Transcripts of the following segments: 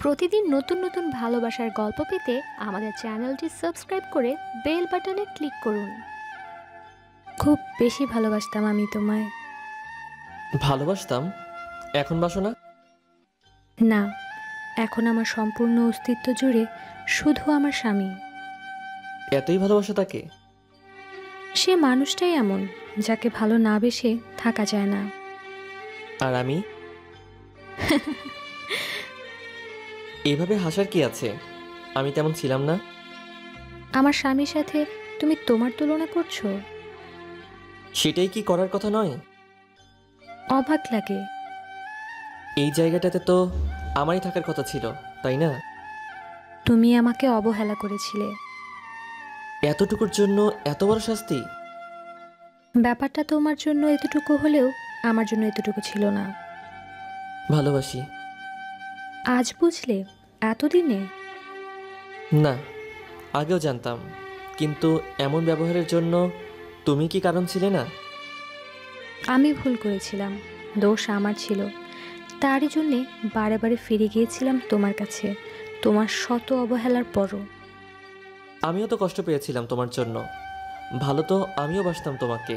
প্রতিদিন নতুন নতুন ভালোবাসার গল্প পেতে আমাদের চ্যানেলটি সাবস্ক্রাইব করে বেল বাটনে ক্লিক করুন। খুব বেশি ভালোবাসতাম আমি তোমায়। ভালোবাসতাম? এখন বাসো না? না, এখন আমার সম্পূর্ণ অস্তিত্ব জুড়ে শুধু আমার স্বামী। এতই ভালোবাসা তাকে? সে মানুষটাই এমন, যাকে ভালো না বেসে থাকা যায় না। আর আমি? এভাবে হাসার কি আছে? আমি তেমন ছিলাম না। আমার স্বামীর সাথে তুমি তোমার তুলনা করছো? সেটাই কি করার কথা নয়? অবাক লাগে। এই জায়গাটাতে তো আমারই থাকার কথা ছিল, তাই না? তুমি আমাকে অবহেলা করেছিলে। এতটুকুর জন্য এত বড় শাস্তি? ব্যাপারটা তোমার জন্য এতটুকু হলেও আমার জন্য এতটুকু ছিল না। ভালোবাসি। আজ বুঝলে? এতদিনে? না, আগেও জানতাম, কিন্তু এমন ব্যবহারের জন্য তুমি কি কারণ ছিলে না? আমি ভুল করেছিলাম, দোষ আমার ছিল। তারই জন্যে বারে বারে ফিরে গিয়েছিলাম তোমার কাছে, তোমার শত অবহেলার পরও। আমিও তো কষ্ট পেয়েছিলাম তোমার জন্য। ভালো তো আমিও বাসতাম তোমাকে।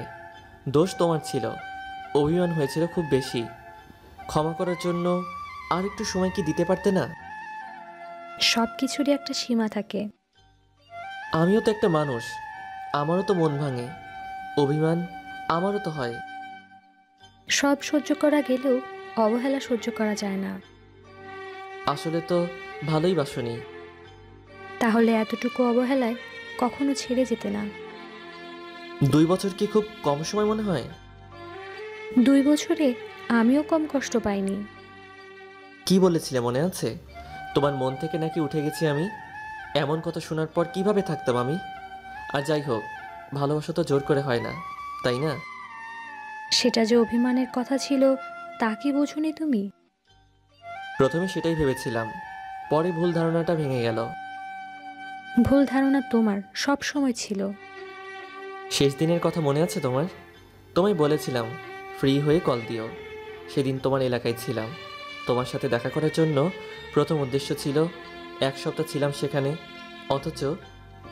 দোষ তোমার ছিল, অভিমান হয়েছিল খুব বেশি। ক্ষমা করার জন্য আর একটু সময় কি দিতে পারতে না? সব কিছুরই একটা সীমা থাকে। আমিও তো একটা মানুষ, আমারও তো মন ভাঙে, অভিমান আমারও তো হয়। সব সহ্য করা গেলেও অবহেলা সহ্য করা যায় না। আসলে তো ভালোই বাসনি। তাহলে এতটুকু অবহেলায় কখনো ছেড়ে যেতে না। 2 বছর কি খুব কম সময় মনে হয়? 2 বছরে আমিও কম কষ্ট পাইনি। কি বলেছিলে মনে আছে? তোমার মন থেকে নাকি উঠে গেছি আমি। এমন কথা শোনার পর কিভাবে থাকতাম আমি? আর যাই হোক, ভালোবাসা তো জোর করে হয় না, তাই না? সেটা যে অভিমানের কথা ছিল, তা কি বোঝনি তুমি? প্রথমে সেটাই ভেবেছিলাম, পরে ভুল ধারণাটা ভেঙে গেল। ভুল ধারণা তোমার সব সময় ছিল। শেষ দিনের কথা মনে আছে তোমার? তোমায় বলেছিলাম ফ্রি হয়ে কল দিও। সেদিন তোমার এলাকায় ছিলাম, তোমার সাথে দেখা করার জন্য। প্রথম উদ্দেশ্য ছিল 1 সপ্তাহ ছিলাম সেখানে, অথচ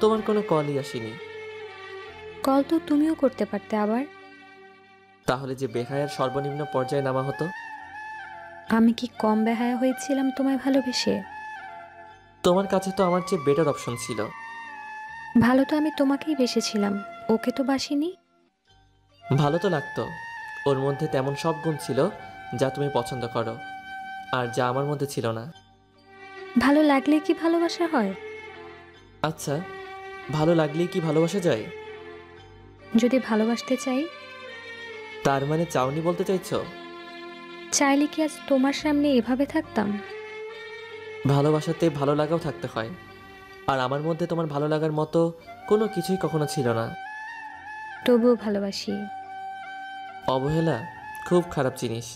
তোমার কোনো কলই আসেনি। কল তো তুমিও করতে পারতে আবার। তাহলে যে বেহায়ার সর্বনিম্ন পর্যায়ে নামা হতো। আমি কি কম বেহায়া হয়েছিলাম তোমায় ভালোবেসে? তোমার কাছে তো আমার চেয়ে বেটার অপশন ছিল। ভালো তো আমি তোমাকেই বেসেছিলাম, ওকে তো বাসিনি। ভালো তো লাগতো, ওর মধ্যে তেমন সব গুণ ছিল যা তুমি পছন্দ করো, আর যা আমার মধ্যে ছিল না। ভালো লাগলে কি ভালোবাসা হয়? আচ্ছা, ভালো লাগলেই কি ভালোবাসা যায়? যদি ভালোবাসতে চাই? তার মানে চাওনি বলতে চাইছো? চাইলে কি আজ তোমার সামনে এভাবে থাকতাম? ভালোবাসাতে ভালো লাগাও থাকতে হয়, আর আমার মধ্যে তোমার ভালো লাগার মতো কোনো কিছুই কখনো ছিল না। তবুও ভালোবাসি। অবহেলা খুব খারাপ জিনিস,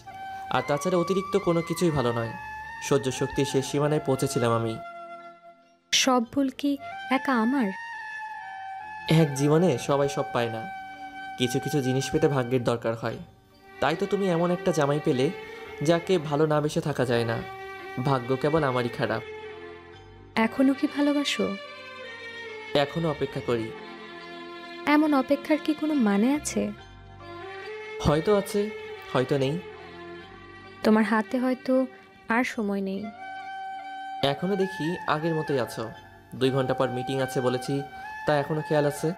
আর তাছাড়া অতিরিক্ত কোনো কিছুই ভালো নয়। সহ্য শক্তির শেষ সীমানায় পৌঁছেছিলাম আমি। সব ভুল কি একা আমার? এক জীবনে সবাই সব পায় না, কিছু কিছু জিনিস পেতে ভাগ্যের দরকার হয়। তাই তো তুমি এমন একটা জামাই পেলে যাকে ভালো না বেসে থাকা যায় না। ভাগ্য কেবল আমারই খারাপ। এখনো কি ভালোবাসো? এখনো অপেক্ষা করি। এমন অপেক্ষার কি কোনো মানে আছে? হয়তো আছে, হয়তো নেই। তোমার হাতে হয়তো আর সময় নেই। এখনো দেখি আগের মতোই আছো। 2 ঘন্টা পর মিটিং আছে বলেছি, তা এখনো খেয়াল আছে।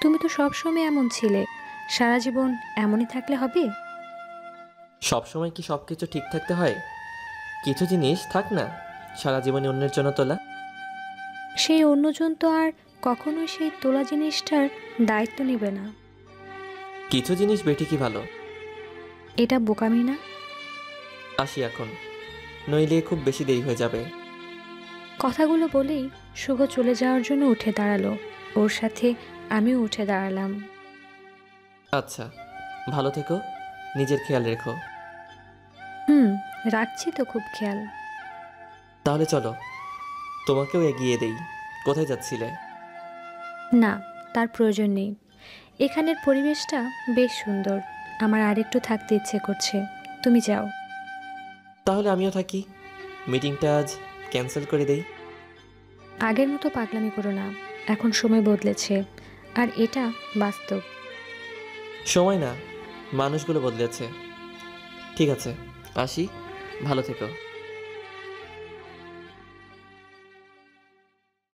তুমি তো সবসময় এমন ছিলে, সারা জীবন এমনই থাকলে হবে? সবসময় কি সব কিছু ঠিক থাকতে হয়? কিছু জিনিস থাক না, সারা জীবনে অন্যের জন্য তোলা। সেই অন্যজন তো আর কখনোই সেই তোলা জিনিসটার দায়িত্ব নেবে না। কিছু জিনিস বেঠিকই ভালো। এটা বোকামি না? আসি এখন, নইলে খুব বেশি দেরি হয়ে যাবে। কথাগুলো বলেই শুভ চলে যাওয়ার জন্য উঠে দাঁড়ালো। ওর সাথে আমিও উঠে দাঁড়ালাম। আচ্ছা, ভালো থেকো, নিজের খেয়াল রেখো। হুম, রাখছি তো খুব খেয়াল। তাহলে চলো, তোমাকেও এগিয়ে দেই। কোথায় যাচ্ছিলে? না, তার প্রয়োজন নেই। এখানের পরিবেশটা বেশ সুন্দর, আমার আরেকটু থাকতে ইচ্ছে করছে। তুমি যাও। তাহলে আমিও থাকি। মিটিংটা আজ ক্যান্সেল করে দেই। আগের মতো পাগলামি করো না, এখন সময় বদলেছে, আর এটা বাস্তব। সময় না, মানুষগুলো বদলেছে। ঠিক আছে, আসি, ভালো থেকো।